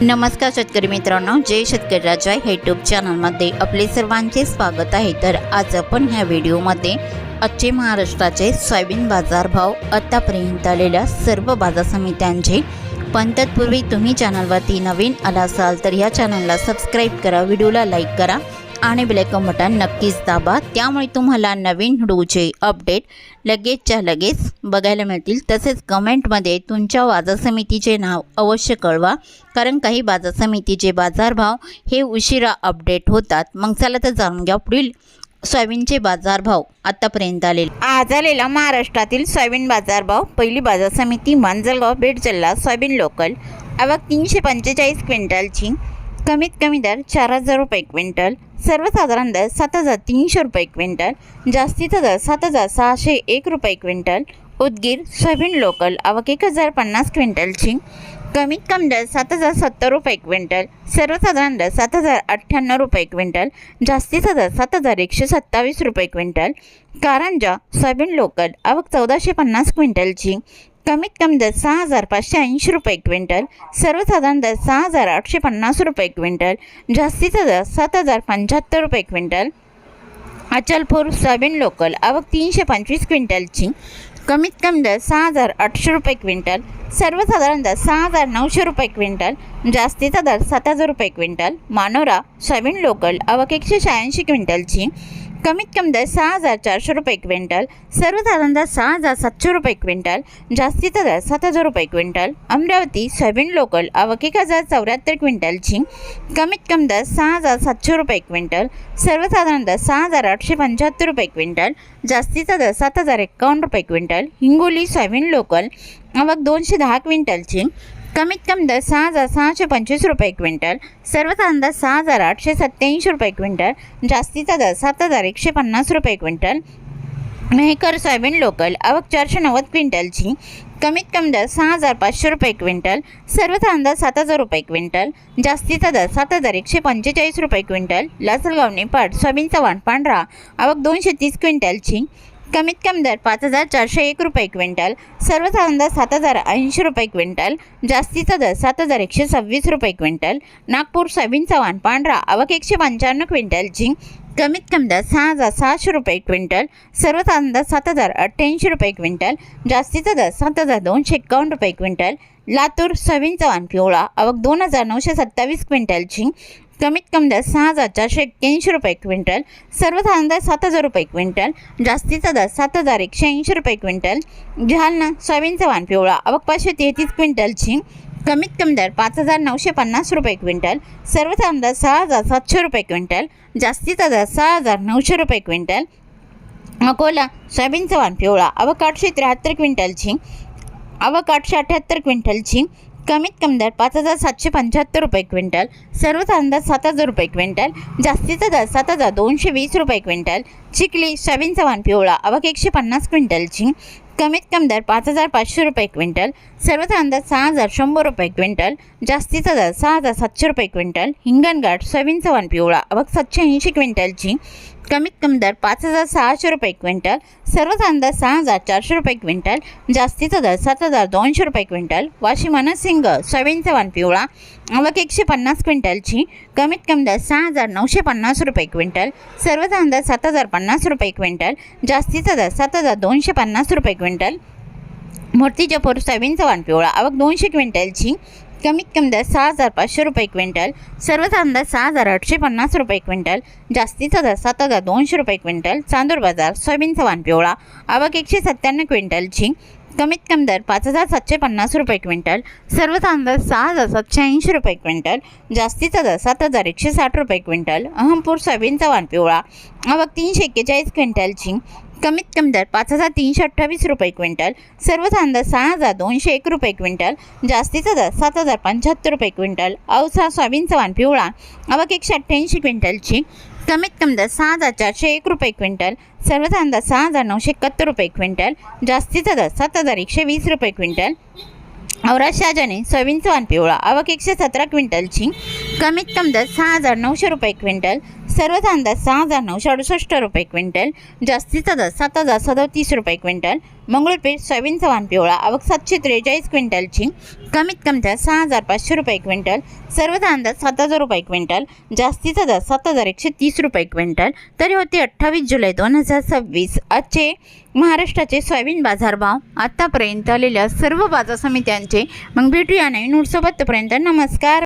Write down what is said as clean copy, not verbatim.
नमस्कार शेतकरी मित्रांनो, जय शेतकरी राजा यूट्यूब चॅनलमध्ये आपले सर्वांचे स्वागत आहे। तर आज आपण ह्या व्हिडिओमध्ये आजचे महाराष्ट्राचे सोयाबीन बाजारभाव, आतापर्यंत आलेल्या सर्व बाजार समित्यांचे, पण तत्पूर्वी तुम्ही चॅनलवरती नवीन आला असाल तर या चॅनलला सबस्क्राईब करा, व्हिडिओला लाईक करा आणि बेल आयकॉन बटन नक्कीच दाबा, त्यामुळे तुम्हाला नवीन व्हिडिओचे अपडेट लगेचच्या लगेच बघायला मिळतील। तसेच कमेंटमध्ये तुमच्या बाजार समितीचे नाव अवश्य कळवा, कारण काही बाजार समितीचे बाजारभाव हे उशिरा अपडेट होतात। मग चला तर जाणून घ्या पुढील सोयाबीनचे बाजारभाव आतापर्यंत आलेले। आज आलेला महाराष्ट्रातील सोयाबीन बाजारभाव। पहिली बाजार समिती मांजलगाव, बीड जिल्हा। सोयाबीन लोकल आवक 345 क्विंटलची, कमीत कमी दर 4000 रुपये क्विंटल, सर्वसाधारण दर 7300 रुपये क्विंटल, जास्तीचा दर 7601 रुपये क्विंटल। उदगीर सोयाबीन लोकल आवक 1050 क्विंटलची, कमीत कमी दर 7070 रुपये क्विंटल, सर्वसाधारण दर 7098 रुपये क्विंटल, जास्तीचा दर 7127 रुपये क्विंटल। कारंजा सोयाबीन लोकल आवक 1450 क्विंटलची, कमीत कमी दर 6580 रुपये क्विंटल, सर्वसाधारण दर 6850 रुपये क्विंटल, जास्तीचा दर 7075 रुपये क्विंटल। अचलपूर सोयाबीन लोकल आवक 325 क्विंटलची, कमीत कमी दर 6800 रुपये क्विंटल, सर्वसाधारण दर 6900 रुपये क्विंटल, जास्तीचा दर 7000 रुपये क्विंटल। मानोरा सोयाबीन लोकल आवक 186 क्विंटलची, कमीत कमी दर 6400 रुपये क्विंटल, सर्वसाधारण दर 6700 रुपये क्विंटल, जास्तीचा दर 7000 रुपये क्विंटल। अमरावती सोयाबीन लोकल आवक 1074 क्विंटलची, कमीत कमी दर 6700 रुपये क्विंटल, सर्वसाधारण दर 6875 रुपये क्विंटल, जास्तीचा दर 7051 रुपये क्विंटल। हिंगोली सोयाबीन लोकल आवक 210 क्विंटलची, कमीत कमी दर 6625 रुपये क्विंटल, सर्वसाधारण दर 6887 रुपये क्विंटल, जास्तीचा दर 7150 रुपये क्विंटल। मेहकर सोयाबीन लोकल आवक 490 क्विंटलची, कमीत कमी दर 6500 रुपये क्विंटल, सर्वसाधारण दर 7000 रुपये क्विंटल, जास्तीचा दर 7145 रुपये क्विंटल। लासलगाव नेपाळ सोयाबीन चव्हाण पांढरा आवक 230 क्विंटलची, कमीत कमी दर 5401 रुपये क्विंटल, सर्वसाधारण दर 7080 रुपये क्विंटल, जास्तीचा दर 7126 रुपये क्विंटल। नागपूर सोयाबीन चव्हाण पांढरा आवक 155 क्विंटलची, कमीत कमी दर 6700 रुपये क्विंटल, सर्वसाधारण दर 7088 रुपये क्विंटल, जास्तीचा दर 7251 रुपये क्विंटल। लातूर सोयाबीन चव्हाण पिवळा आवक 2927 क्विंटलची, कमीत कमी दर 6481 रुपये क्विंटल, सर्वसाधारण दर 7000 रुपये क्विंटल, जास्तीचा दर 7180 रुपये क्विंटल। जालना सोयाबीन चव्हाण पिवळा आवक 533 क्विंटलची, कमीत कमी दर 5950 रुपये क्विंटल, सर्वसाधारण दर 6700 रुपये क्विंटल, जास्तीचा दर 6900 रुपये क्विंटल। अकोला सोयाबीन चव्हाण पिवळा आवक 873 क्विंटलची, आवक 878 क्विंटलची, कमीत कमी दर 5775 रुपये क्विंटल, सर्वसाधारण दर 7000 रुपये क्विंटल, जास्तीचा दर 7220 रुपये क्विंटल। चिखली सोयाबीन चव्हाण पिवळा आवक 150 क्विंटलची, कमीत कमी दर 5500 रुपये क्विंटल, सर्वसाधारण दर 6100 रुपये क्विंटल, जास्तीचा दर 6700 रुपये क्विंटल। हिंगणघाट सोयाबीन चव्हाण पिवळा आवक 780 क्विंटलची, कमीत कमी दर 5600 रुपये क्विंटल, सर्वसाधारण दर 6400 रुपये क्विंटल, जास्तीचा दर 7200 रुपये क्विंटल। वाशिम मनसिंग सोयाबीन चव्हाण पिवळा आवक 150 क्विंटलची, कमीत कमी दर 6950 रुपये क्विंटल, सर्वसाधारण दर 7050 रुपये क्विंटल, जास्तीचा दर 7250 रुपये क्विंटल। मूर्तिजापूर सोयाबीन चव्हाण पिवळा आवक 200 क्विंटलची, कमीत कमी दर 6500 रुपये क्विंटल, सर्वसाधारण दर 6850 रुपये क्विंटल, जास्तीचा दर 7200 रुपये क्विंटल। चांदूर बाजार सोयाबीन चव्हाण पिवळा आवक 197 क्विंटलची, कमीत कमी दर 5750 रुपये क्विंटल, सर्वसाधारण दर 6780 रुपये क्विंटल, जास्तीचा दर 7160 रुपये क्विंटल। अहमपूर सोयाबीन चव्हाण पिवळा आवक 341 क्विंटलची, कमीत कमी दर 5328 रुपये क्विंटल, सर्वसाधारण दर 6201 रुपये क्विंटल, जास्तीचा दर 7075 रुपये क्विंटल। औसा सोयाबीन चव्हाण पिवळा आवक 188 क्विंटलची, कमीत कमी दर 6401 रुपये क्विंटल, सर्वसाधारण दर 6971 रुपये क्विंटल, जास्तीचा दर 7120 रुपये क्विंटल। औरा शहाजाने सोयाबीन चव्हाण पिवळा आवक 117 क्विंटलची, कमीत कमी दर 6900 रुपये क्विंटल, सर्वच अंदाज 6,968 रुपये क्विंटल, जास्तीचा दर 7,037 रुपये क्विंटल. मंगळूरपेठ सोयाबीन चव्हाण पिवळा आवक 743 क्विंटलची, कमीत कमी दर 6,500 रुपये क्विंटल, सर्वच अंदाज 7,000 रुपये क्विंटल, जास्तीचा दर 7,130 रुपये क्विंटल. तरी होते 28 जुलै 2026 आजचे महाराष्ट्राचे सोयाबीन बाजारभाव. आतापर्यंत आलेल्या सर्व बाजार समित्यांचे. मग भेटूया नवीन नोटसोबत. तोपर्यंत नमस्कार.